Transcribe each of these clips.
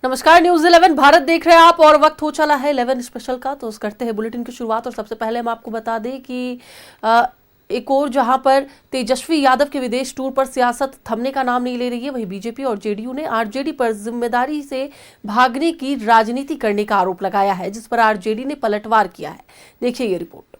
नमस्कार, न्यूज 11 भारत देख रहे हैं आप और वक्त हो चला है 11 स्पेशल का। तो करते हैं बुलेटिन की शुरुआत और सबसे पहले हम आपको बता दें कि एक और जहां पर तेजस्वी यादव के विदेश टूर पर सियासत थमने का नाम नहीं ले रही है, वहीं बीजेपी और जेडीयू ने आरजेडी पर जिम्मेदारी से भागने की राजनीति करने का आरोप लगाया है, जिस पर आरजेडी ने पलटवार किया है। देखिए ये रिपोर्ट।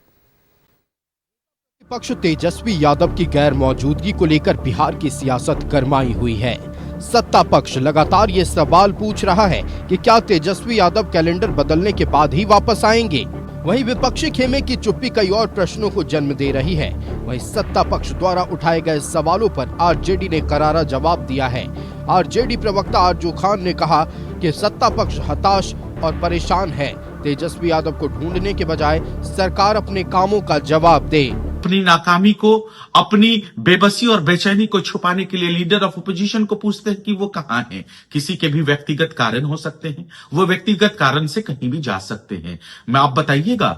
विपक्ष तेजस्वी यादव की गैर मौजूदगी को लेकर बिहार की सियासत गरमाई हुई है। सत्ता पक्ष लगातार ये सवाल पूछ रहा है कि क्या तेजस्वी यादव कैलेंडर बदलने के बाद ही वापस आएंगे। वहीं विपक्षी खेमे की चुप्पी कई और प्रश्नों को जन्म दे रही है। वहीं सत्ता पक्ष द्वारा उठाए गए सवालों पर आरजेडी ने करारा जवाब दिया है। आरजेडी प्रवक्ता आरजू खान ने कहा कि सत्ता पक्ष हताश और परेशान है। तेजस्वी यादव को ढूंढने के बजाय सरकार अपने कामों का जवाब दे। अपनी नाकामी को, अपनी बेबसी और बेचैनी को छुपाने के लिए लीडर ऑफ ओपोजिशन को पूछते हैं कि वो कहां हैं। किसी के भी व्यक्तिगत कारण हो सकते हैं, वो व्यक्तिगत कारण से कहीं भी जा सकते हैं। मैं आप बताइएगा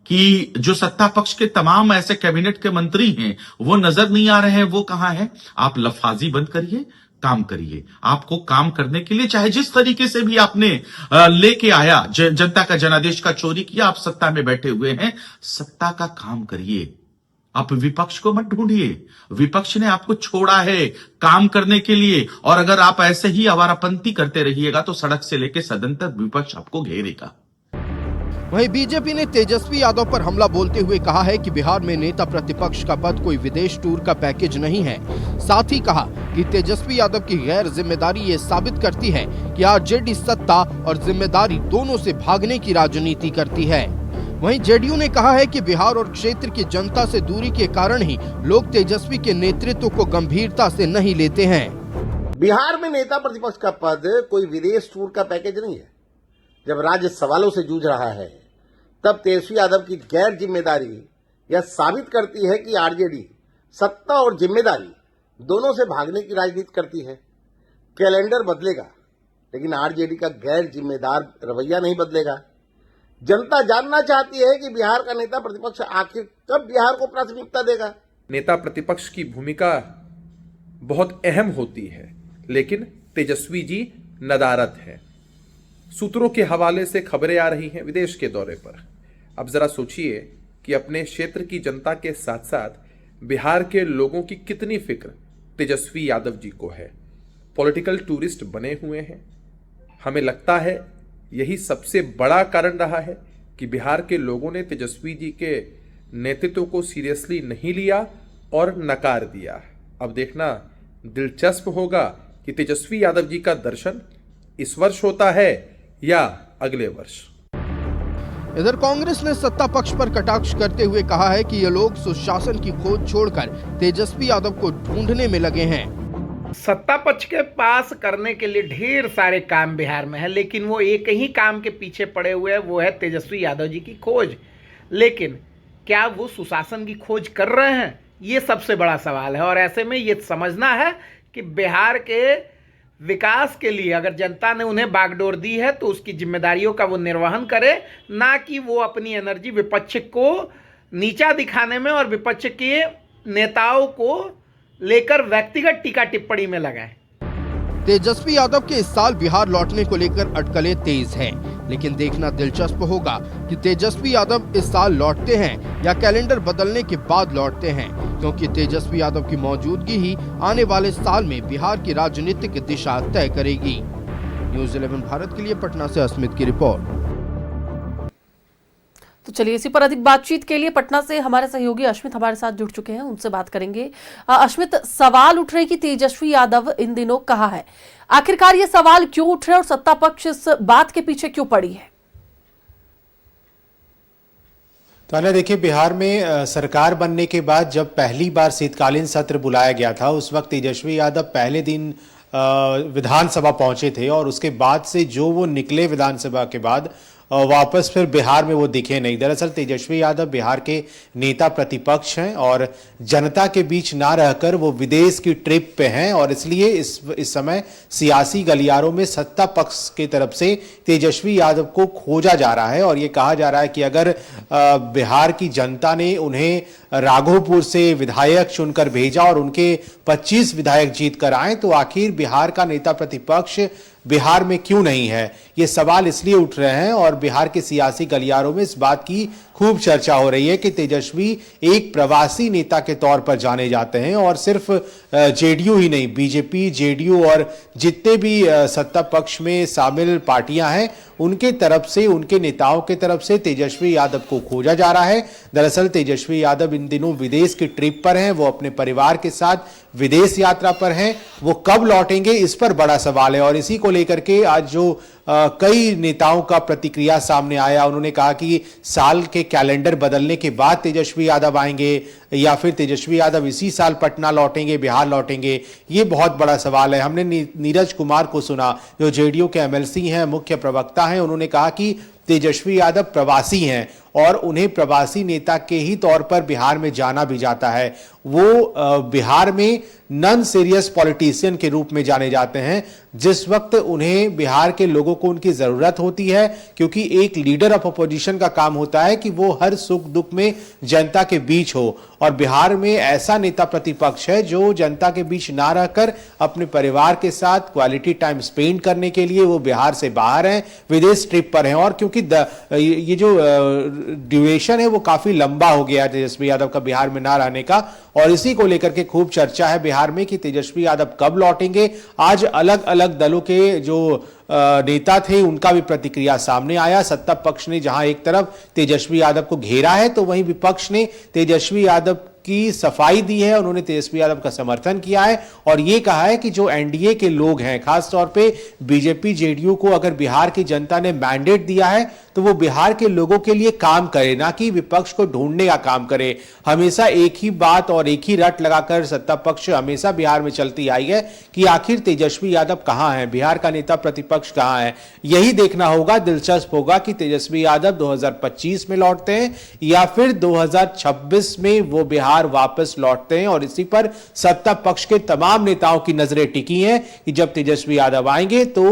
कि जो सत्ता पक्ष के तमाम ऐसे कैबिनेट के मंत्री हैं वो नजर नहीं आ रहे हैं, वो कहां हैं। आप लफाजी बंद करिए, काम करिए। आपको काम करने के लिए चाहे जिस तरीके से भी आपने लेके आया, जनता का जनादेश का चोरी किया, आप सत्ता में बैठे हुए हैं, सत्ता का काम करिए। आप विपक्ष को मत ढूंढिए। विपक्ष ने आपको छोड़ा है काम करने के लिए, और अगर आप ऐसे ही आवारापंती करते रहिएगा तो सड़क से लेकर सदन तक विपक्ष आपको घेरेगा। वहीं बीजेपी ने तेजस्वी यादव पर हमला बोलते हुए कहा है कि बिहार में नेता प्रतिपक्ष का पद कोई विदेश टूर का पैकेज नहीं है। साथ ही कहा कि तेजस्वी यादव की गैर जिम्मेदारी ये साबित करती है कि आरजेडी सत्ता और जिम्मेदारी दोनों से भागने की राजनीति करती है। वहीं जेडीयू ने कहा है कि बिहार और क्षेत्र की जनता से दूरी के कारण ही लोग तेजस्वी के नेतृत्व को गंभीरता से नहीं लेते हैं। बिहार में नेता प्रतिपक्ष का पद कोई विदेश टूर का पैकेज नहीं है। जब राज्य सवालों से जूझ रहा है तब तेजस्वी यादव की गैर जिम्मेदारी यह साबित करती है कि आरजेडी सत्ता और जिम्मेदारी दोनों से भागने की राजनीति करती है। कैलेंडर बदलेगा लेकिन आरजेडी का गैर जिम्मेदार रवैया नहीं बदलेगा। जनता जानना चाहती है कि बिहार का नेता प्रतिपक्ष आखिर कब बिहार को प्राथमिकता देगा। नेता प्रतिपक्ष की भूमिका बहुत अहम होती है, लेकिन तेजस्वी जी नदारत है। सूत्रों के हवाले से खबरें आ रही हैं विदेश के दौरे पर। अब जरा सोचिए कि अपने क्षेत्र की जनता के साथ साथ बिहार के लोगों की कितनी फिक्र तेजस्वी यादव जी को है। पॉलिटिकल टूरिस्ट बने हुए हैं। हमें लगता है यही सबसे बड़ा कारण रहा है कि बिहार के लोगों ने तेजस्वी जी के नेतृत्व को सीरियसली नहीं लिया और नकार दिया। अब देखना दिलचस्प होगा कि तेजस्वी यादव जी का दर्शन इस वर्ष होता है या अगले वर्ष। इधर कांग्रेस ने सत्ता पक्ष पर कटाक्ष करते हुए कहा है कि ये लोग सुशासन की खोज छोड़कर तेजस्वी यादव को ढूंढने में लगे हैं। सत्ता पक्ष के पास करने के लिए ढेर सारे काम बिहार में है, लेकिन वो एक ही काम के पीछे पड़े हुए हैं, वो है तेजस्वी यादव जी की खोज। लेकिन क्या वो सुशासन की खोज कर रहे हैं, ये सबसे बड़ा सवाल है। और ऐसे में ये समझना है कि बिहार के विकास के लिए अगर जनता ने उन्हें बागडोर दी है तो उसकी जिम्मेदारियों का वो निर्वहन करे, ना कि वो अपनी एनर्जी विपक्ष को नीचा दिखाने में और विपक्ष के नेताओं को लेकर व्यक्तिगत टीका टिप्पणी में लगाए। तेजस्वी यादव के इस साल बिहार लौटने को लेकर अटकलें तेज हैं, लेकिन देखना दिलचस्प होगा कि तेजस्वी यादव इस साल लौटते हैं या कैलेंडर बदलने के बाद लौटते हैं, क्योंकि तेजस्वी यादव की मौजूदगी ही आने वाले साल में बिहार की राजनीतिक दिशा तय करेगी। न्यूज 11 भारत के लिए पटना से अस्मित की रिपोर्ट। तो चलिए इसी पर अधिक बातचीत के लिए पटना से हमारे सहयोगी अश्मित हमारे साथ जुड़ चुके हैं, उनसे बात करेंगे। अश्मित, सवाल उठ रहे कि तेजस्वी यादव इन दिनों कहाँ है, आखिरकार ये सवाल क्यों उठ रहे और सत्ता पक्ष इस बात के पीछे क्यों पड़ी है? तो अना देखिए, बिहार में सरकार बनने के बाद जब पहली बार शीतकालीन सत्र बुलाया गया था, उस वक्त तेजस्वी यादव पहले दिन विधानसभा पहुंचे थे और उसके बाद से जो वो निकले विधानसभा के बाद वापस फिर बिहार में वो दिखे नहीं। दरअसल तेजस्वी यादव बिहार के नेता प्रतिपक्ष हैं और जनता के बीच ना रहकर वो विदेश की ट्रिप पे हैं, और इसलिए इस समय सियासी गलियारों में सत्ता पक्ष की तरफ से तेजस्वी यादव को खोजा जा रहा है। और ये कहा जा रहा है कि अगर बिहार की जनता ने उन्हें राघोपुर से विधायक चुनकर भेजा और उनके 25 विधायक जीत कर आए, तो आखिर बिहार का नेता प्रतिपक्ष बिहार में क्यों नहीं है? ये सवाल इसलिए उठ रहे हैं और बिहार के सियासी गलियारों में इस बात की खूब चर्चा हो रही है कि तेजस्वी एक प्रवासी नेता के तौर पर जाने जाते हैं और सिर्फ जेडीयू ही नहीं, बीजेपी, जेडीयू और जितने भी सत्ता पक्ष में शामिल पार्टियां हैं उनके तरफ से, उनके नेताओं के तरफ से तेजस्वी यादव को खोजा जा रहा है। दरअसल तेजस्वी यादव इन दिनों विदेश की ट्रिप पर हैं, वो अपने परिवार के साथ विदेश यात्रा पर हैं। वो कब लौटेंगे इस पर बड़ा सवाल है और इसी को लेकर के आज जो कई नेताओं का प्रतिक्रिया सामने आया, उन्होंने कहा कि साल के कैलेंडर बदलने के बाद तेजस्वी यादव आएंगे या फिर तेजस्वी यादव इसी साल पटना लौटेंगे, बिहार लौटेंगे, ये बहुत बड़ा सवाल है। हमने नीरज कुमार को सुना जो जेडीयू के एमएलसी हैं, मुख्य प्रवक्ता हैं, उन्होंने कहा कि तेजस्वी यादव प्रवासी हैं और उन्हें प्रवासी नेता के ही तौर पर बिहार में जाना भी जाता है। वो बिहार में नॉन सीरियस पॉलिटिशियन के रूप में जाने जाते हैं जिस वक्त उन्हें बिहार के लोगों को उनकी जरूरत होती है, क्योंकि एक लीडर ऑफ अपोजिशन का काम होता है कि वो हर सुख दुख में जनता के बीच हो और बिहार में ऐसा नेता प्रतिपक्ष है जो जनता के बीच ना रहकर अपने परिवार के साथ क्वालिटी टाइम स्पेंड करने के लिए वो बिहार से बाहर हैं, विदेश ट्रिप पर हैं। और क्योंकि ये जो ड्यूरेशन है वो काफी लंबा हो गया है तेजस्वी यादव का बिहार में ना रहने का और इसी को लेकर के खूब चर्चा है बिहार में कि तेजस्वी यादव कब लौटेंगे। आज अलग अलग दलों के जो नेता थे उनका भी प्रतिक्रिया सामने आया। सत्ता पक्ष ने जहां एक तरफ तेजस्वी यादव को घेरा है तो वहीं विपक्ष ने तेजस्वी यादव की सफाई दी है, उन्होंने तेजस्वी यादव का समर्थन किया है और यह कहा है कि जो एनडीए के लोग हैं, खासतौर पे बीजेपी जेडीयू को अगर बिहार की जनता ने मैंडेट दिया है तो वो बिहार के लोगों के लिए काम करे, ना कि विपक्ष को ढूंढने का काम करे। हमेशा एक ही बात और एक ही रट लगाकर सत्ता पक्ष हमेशा बिहार में चलती आई है कि आखिर तेजस्वी यादव कहां है, बिहार का नेता प्रतिपक्ष कहां है। यही देखना होगा, दिलचस्प होगा कि तेजस्वी यादव 2025 में लौटते हैं या फिर 2026 में वो बिहार वापस लौटते हैं। और इसी पर सत्ता पक्ष के तमाम नेताओं की नजरें टिकी हैं कि जब तेजस्वी यादव आएंगे तो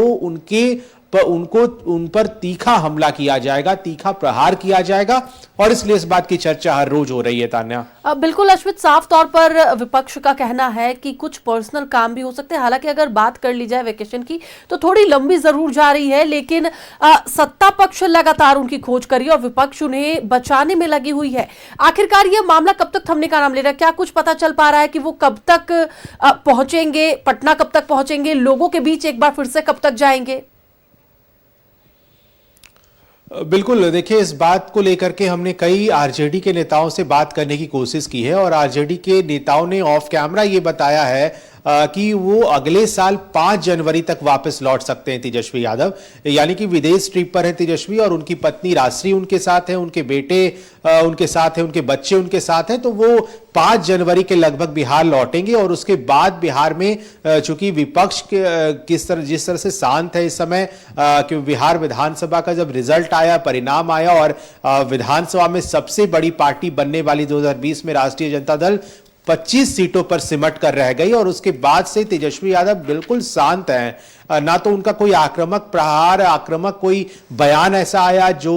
उन पर तीखा हमला किया जाएगा, तीखा प्रहार किया जाएगा और इसलिए इस बात की चर्चा हर रोज हो रही है। तान्या, बिल्कुल अश्वित, साफ तौर पर विपक्ष का कहना है कि कुछ पर्सनल काम भी हो सकते हैं। हालांकि अगर बात कर ली जाए वेकेशन की तो थोड़ी लंबी जरूर जा रही है, लेकिन सत्ता पक्ष लगातार उनकी खोज करी और विपक्ष उन्हें बचाने में लगी हुई है। आखिरकार यह मामला कब तक थमने का नाम ले रहा है? क्या कुछ पता चल पा रहा है कि वो कब तक पहुंचेंगे, पटना कब तक पहुंचेंगे, लोगों के बीच एक बार फिर से कब तक जाएंगे? बिल्कुल, देखिए इस बात को लेकर के हमने कई आरजेडी के नेताओं से बात करने की कोशिश की है और आरजेडी के नेताओं ने ऑफ कैमरा ये बताया है कि वो अगले साल 5 जनवरी तक वापस लौट सकते हैं तेजस्वी यादव, यानी कि विदेश ट्रिप पर है तेजस्वी और उनकी पत्नी राजश्री उनके साथ है, उनके बेटे उनके साथ है, उनके बच्चे उनके साथ हैं। तो वो 5 जनवरी के लगभग बिहार लौटेंगे और उसके बाद बिहार में चूंकि विपक्ष जिस तरह से शांत है इस समय, कि बिहार विधानसभा का जब रिजल्ट आया, परिणाम आया और विधानसभा में सबसे बड़ी पार्टी बनने वाली 2020 में राष्ट्रीय जनता दल 25 सीटों पर सिमट कर रह गई और उसके बाद से तेजस्वी यादव बिल्कुल शांत हैं। ना तो उनका कोई आक्रामक प्रहार, आक्रामक कोई बयान ऐसा आया जो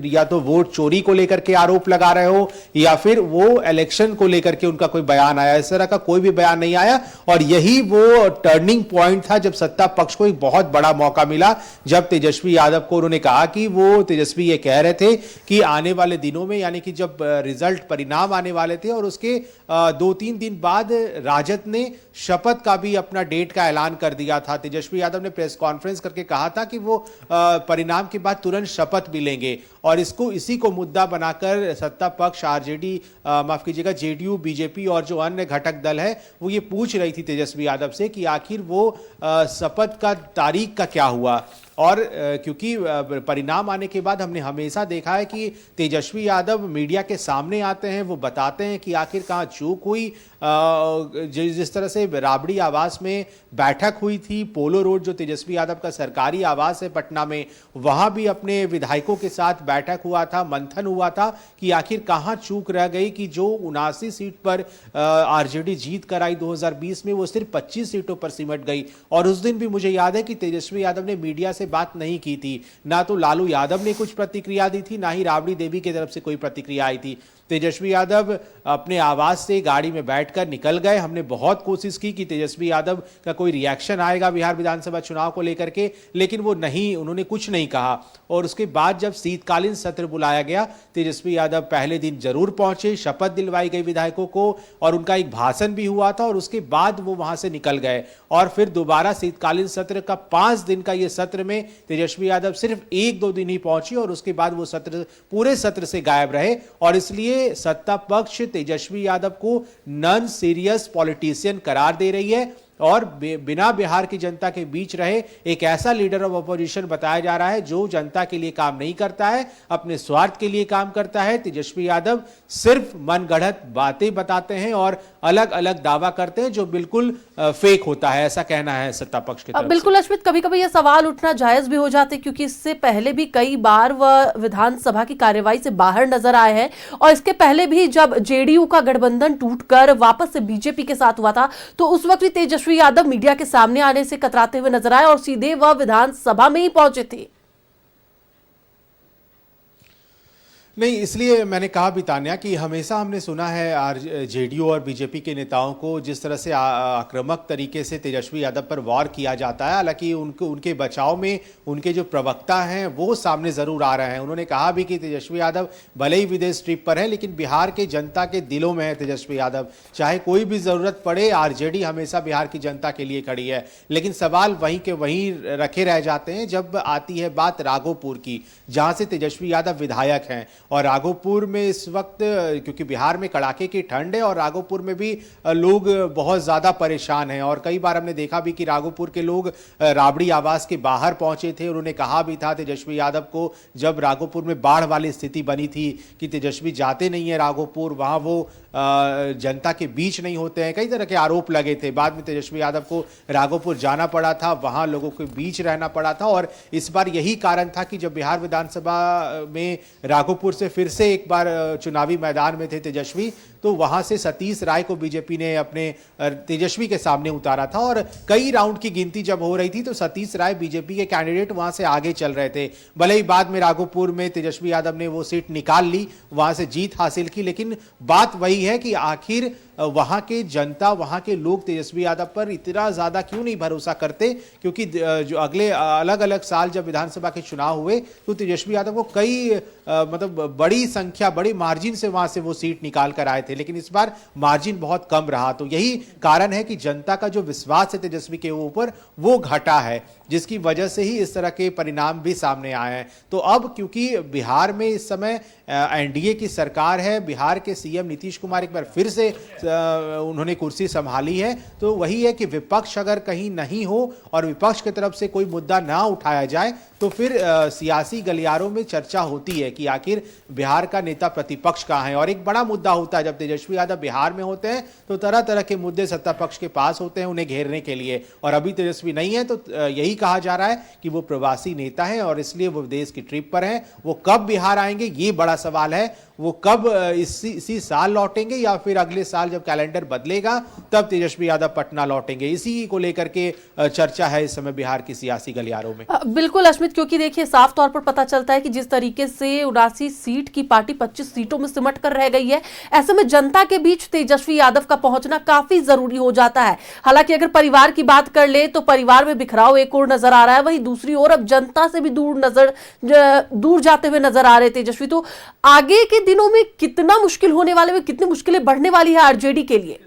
या तो वोट चोरी को लेकर के आरोप लगा रहे हो या फिर वो इलेक्शन को लेकर के उनका कोई बयान आया, इस तरह का कोई भी बयान नहीं आया। और यही वो टर्निंग पॉइंट था जब सत्ता पक्ष को एक बहुत बड़ा मौका मिला, जब तेजस्वी यादव को उन्होंने कहा कि वो तेजस्वी ये कह रहे थे कि आने वाले दिनों में, यानी कि जब रिजल्ट परिणाम आने वाले थे और उसके 2-3 दिन बाद राजद ने शपथ का भी अपना डेट का ऐलान कर दिया था। तेजस्वी यादव ने प्रेस कॉन्फ्रेंस करके कहा था कि वो परिणाम के बाद तुरंत शपथ भी लेंगे और इसी को मुद्दा बनाकर सत्ता पक्ष आरजेडी, माफ कीजिएगा, जेडीयू, बीजेपी और जो अन्य घटक दल है वो ये पूछ रही थी तेजस्वी यादव से कि आखिर वो शपथ का तारीख का क्या हुआ। और क्योंकि परिणाम आने के बाद हमने हमेशा देखा है कि तेजस्वी यादव मीडिया के सामने आते हैं, वो बताते हैं कि आखिर कहाँ चूक हुई। जिस तरह से राबड़ी आवास में बैठक हुई थी, पोलो रोड जो तेजस्वी यादव का सरकारी आवास है पटना में, वहां भी अपने विधायकों के साथ बैठक हुआ था, मंथन हुआ था कि आखिर कहां चूक रह गई कि जो 79 सीट पर आरजेडी जीत कर आई 2020 में, वो सिर्फ 25 सीटों पर सिमट गई। और उस दिन भी मुझे याद है कि तेजस्वी यादव ने मीडिया से बात नहीं की थी, ना तो लालू यादव ने कुछ प्रतिक्रिया दी थी, ना ही राबड़ी देवी की तरफ से कोई प्रतिक्रिया आई थी। तेजस्वी यादव अपने आवास से गाड़ी में बैठकर निकल गए। हमने बहुत कोशिश की कि तेजस्वी यादव का कोई रिएक्शन आएगा बिहार विधानसभा चुनाव को लेकर के, लेकिन वो नहीं, उन्होंने कुछ नहीं कहा। और उसके बाद जब शीतकालीन सत्र बुलाया गया, तेजस्वी यादव पहले दिन जरूर पहुंचे, शपथ दिलवाई गई विधायकों को और उनका एक भाषण भी हुआ था, और उसके बाद वो वहां से निकल गए। और फिर दोबारा शीतकालीन सत्र का 5 दिन का ये सत्र में तेजस्वी यादव सिर्फ 1-2 दिन ही पहुंचे और उसके बाद वो सत्र पूरे सत्र से गायब रहे। और इसलिए सत्ता पक्ष तेजस्वी यादव को नॉन सीरियस पॉलिटिशियन करार दे रही है और बिना बिहार की जनता के बीच रहे एक ऐसा लीडर ऑफ अपोजिशन बताया जा रहा है जो जनता के लिए काम नहीं करता है, अपने स्वार्थ के लिए काम करता है। तेजस्वी यादव सिर्फ मनगढ़ंत बातें बताते हैं और अलग अलग दावा करते हैं जो बिल्कुल फेक होता है, ऐसा कहना है सत्ता पक्ष की तरफ से। बिल्कुल अश्मित, कभी कभी ये सवाल उठना जायज भी हो जाते क्योंकि इससे पहले भी कई बार वह विधानसभा की कार्यवाही से बाहर नजर आए हैं और इसके पहले भी जब जेडीयू का गठबंधन टूटकर वापस से बीजेपी के साथ हुआ था तो उस वक्त भी तेजस्वी यादव मीडिया के सामने आने से कतराते हुए नजर आए और सीधे वह विधानसभा में ही पहुंचे थे। नहीं, इसलिए मैंने कहा भी तान्या कि हमेशा हमने सुना है जेडीयू और बीजेपी के नेताओं को जिस तरह से आक्रामक तरीके से तेजस्वी यादव पर वार किया जाता है। हालांकि उनके बचाव में उनके जो प्रवक्ता हैं वो सामने जरूर आ रहे हैं। उन्होंने कहा भी कि तेजस्वी यादव भले ही विदेश ट्रिप पर है लेकिन बिहार के जनता के दिलों में है तेजस्वी यादव। चाहे कोई भी जरूरत पड़े, आरजेडी हमेशा बिहार की जनता के लिए खड़ी है। लेकिन सवाल वहीं के वहीं रखे रह जाते हैं जब आती है बात राघोपुर की, जहां से तेजस्वी यादव विधायक हैं। और राघोपुर में इस वक्त क्योंकि बिहार में कड़ाके की ठंड है और राघोपुर में भी लोग बहुत ज्यादा परेशान हैं और कई बार हमने देखा भी कि राघोपुर के लोग राबड़ी आवास के बाहर पहुंचे थे। उन्होंने कहा भी था तेजस्वी यादव को, जब राघोपुर में बाढ़ वाली स्थिति बनी थी, कि तेजस्वी जाते नहीं है राघोपुर, वहां वो जनता के बीच नहीं होते हैं। कई तरह के आरोप लगे थे। बाद में तेजस्वी यादव को राघोपुर जाना पड़ा था, वहां लोगों के बीच रहना पड़ा था। और इस बार यही कारण था कि जब बिहार विधानसभा में राघोपुर से फिर से एक बार चुनावी मैदान में थे तेजस्वी, तो वहां से सतीश राय को बीजेपी ने अपने तेजस्वी के सामने उतारा था। और कई राउंड की गिनती जब हो रही थी तो सतीश राय बीजेपी के कैंडिडेट वहां से आगे चल रहे थे। भले ही बाद में राघोपुर में तेजस्वी यादव ने वो सीट निकाल ली, वहां से जीत हासिल की, लेकिन बात वही है कि आखिर वहां के जनता, वहां के लोग तेजस्वी यादव पर इतना ज्यादा क्यों नहीं भरोसा करते। क्योंकि जो अगले अलग अलग साल जब विधानसभा के चुनाव हुए तो तेजस्वी यादव को कई मतलब बड़ी संख्या, बड़ी मार्जिन से वहां से वो सीट निकाल कर आए थे, लेकिन इस बार मार्जिन बहुत कम रहा। तो यही कारण है कि जनता का जो विश्वास है तेजस्वी के ऊपर वो घटा है, जिसकी वजह से ही इस तरह के परिणाम भी सामने आए हैं। तो अब क्योंकि बिहार में इस समय एनडीए की सरकार है, बिहार के सीएम नीतीश कुमार एक बार फिर से उन्होंने कुर्सी संभाली है, तो वही है कि विपक्ष अगर कहीं नहीं हो और विपक्ष की तरफ से कोई मुद्दा ना उठाया जाए तो फिर सियासी गलियारों में चर्चा होती है कि आखिर बिहार का नेता प्रतिपक्ष कहाँ है। और एक बड़ा मुद्दा होता है जब तेजस्वी यादव बिहार में होते हैं तो तरह तरह के मुद्दे सत्ता पक्ष के पास होते हैं उन्हें घेरने के लिए, और अभी तेजस्वी नहीं है तो यही कहा जा रहा है कि वो प्रवासी नेता है और इसलिए वो विदेश की ट्रिप पर हैं। वो कब बिहार आएंगे ये बड़ा सवाल है। वो कब इसी साल लौटेंगे या फिर अगले साल जब कैलेंडर बदलेगा तब तेजस्वी यादव पटना लौटेंगे, इसी को लेकर के चर्चा है इस समय बिहार की सियासी गलियारों में। बिल्कुल अश्मित, क्योंकि देखिए साफ तौर पर पता चलता है कि जिस तरीके से 79 सीट की पार्टी 25 सीटों में सिमट कर रह गई है, ऐसे में जनता के बीच तेजस्वी यादव का पहुंचना काफी जरूरी हो जाता है। हालांकि अगर परिवार की बात कर ले तो परिवार में बिखराव एक और नजर आ रहा है, वहीं दूसरी ओर अब जनता से भी दूर जाते हुए नजर आ रहे तेजस्वी। तो आगे के दिनों में कितना मुश्किल होने वाले में, कितनी मुश्किलें बढ़ने वाली है आरजेडी के लिए?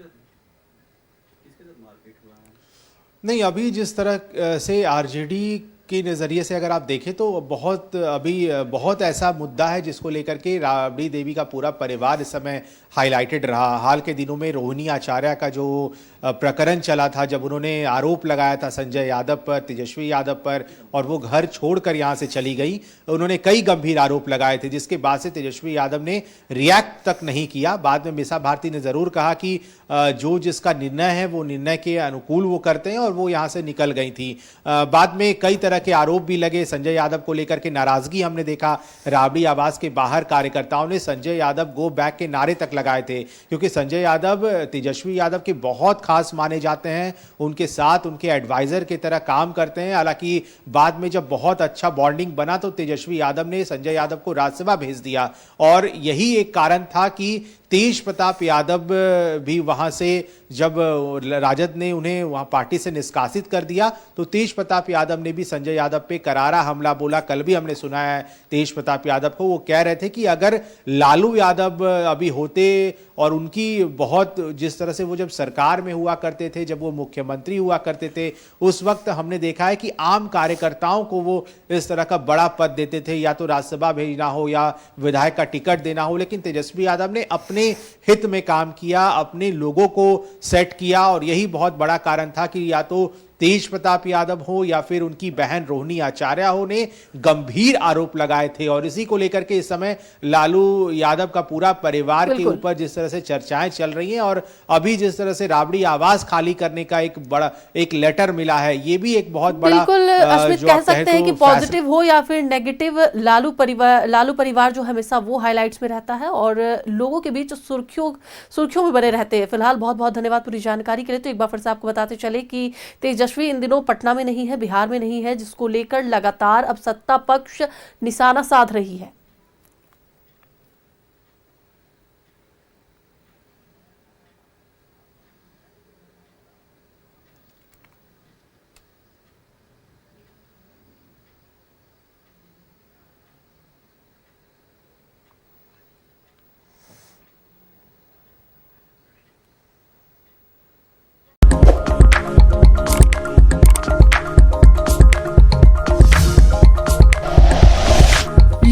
नहीं, अभी जिस तरह से आरजेडी के नज़रिए से अगर आप देखें तो बहुत ऐसा मुद्दा है जिसको लेकर के राबड़ी देवी का पूरा परिवार इस समय हाईलाइटेड रहा। हाल के दिनों में रोहिणी आचार्य का जो प्रकरण चला था, जब उन्होंने आरोप लगाया था संजय यादव पर, तेजस्वी यादव पर, और वो घर छोड़कर यहाँ से चली गई, उन्होंने कई गंभीर आरोप लगाए थे जिसके बाद से तेजस्वी यादव ने रिएक्ट तक नहीं किया। बाद में मीसा भारती ने ज़रूर कहा कि जो जिसका निर्णय है वो निर्णय के अनुकूल वो करते हैं, और वो यहाँ से निकल गई थी। बाद में कई तरह के आरोप भी लगे संजय यादव को लेकर के, नाराजगी हमने देखा राबड़ी आवास के बाहर कार्यकर्ताओं ने संजय यादव गो बैक के नारे तक लगाए थे, क्योंकि संजय यादव तेजस्वी यादव के बहुत खास माने जाते हैं, उनके साथ उनके एडवाइजर की तरह काम करते हैं। हालांकि बाद में जब बहुत अच्छा बॉन्डिंग बना तो तेजस्वी यादव ने संजय यादव को राज्यसभा भेज दिया, और यही एक कारण था कि तेज प्रताप यादव भी वहां से जब राजद ने उन्हें वहां पार्टी से निष्कासित कर दिया तो तेज प्रताप यादव ने भी संजय यादव पे करारा हमला बोला। कल भी हमने सुना है तेज प्रताप यादव को, वो कह रहे थे कि अगर लालू यादव अभी होते और उनकी बहुत जिस तरह से वो जब सरकार में हुआ करते थे, जब वो मुख्यमंत्री हुआ करते थे, उस वक्त हमने देखा है कि आम कार्यकर्ताओं को वो इस तरह का बड़ा पद देते थे, या तो राज्यसभा भेजना हो या विधायक का टिकट देना हो। लेकिन तेजस्वी यादव ने अपने हित में काम किया, अपने लोगों को सेट किया, और यही बहुत बड़ा कारण था कि या तो तेज प्रताप यादव हो या फिर उनकी बहन रोहिणी आचार्य हो ने गंभीर आरोप लगाए थे। और इसी को लेकर के इस समय लालू यादव का पूरा परिवार के ऊपर जिस तरह से चर्चाएं चल रही हैं, और अभी जिस तरह से राबड़ी आवास खाली करने का एक लेटर मिला है, ये भी एक बहुत बड़ा बिल्कुल अश्मित कह सकते हैं कि पॉजिटिव हो या फिर नेगेटिव, लालू परिवार जो हमेशा वो हाइलाइट्स में रहता है और लोगों के बीच सुर्खियों में बने रहते हैं। फिलहाल बहुत बहुत धन्यवाद पूरी जानकारी के लिए। तो एक बार फिर से आपको बताते चले कि तेजस्वी इन दिनों पटना में नहीं है, बिहार में नहीं है, जिसको लेकर लगातार अब सत्ता पक्ष निशाना साध रही है।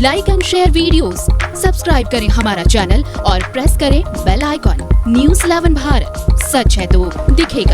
Like and share videos, subscribe करें हमारा चैनल और प्रेस करें बेल आइकॉन। न्यूज़ 11 भारत, सच है तो दिखेगा।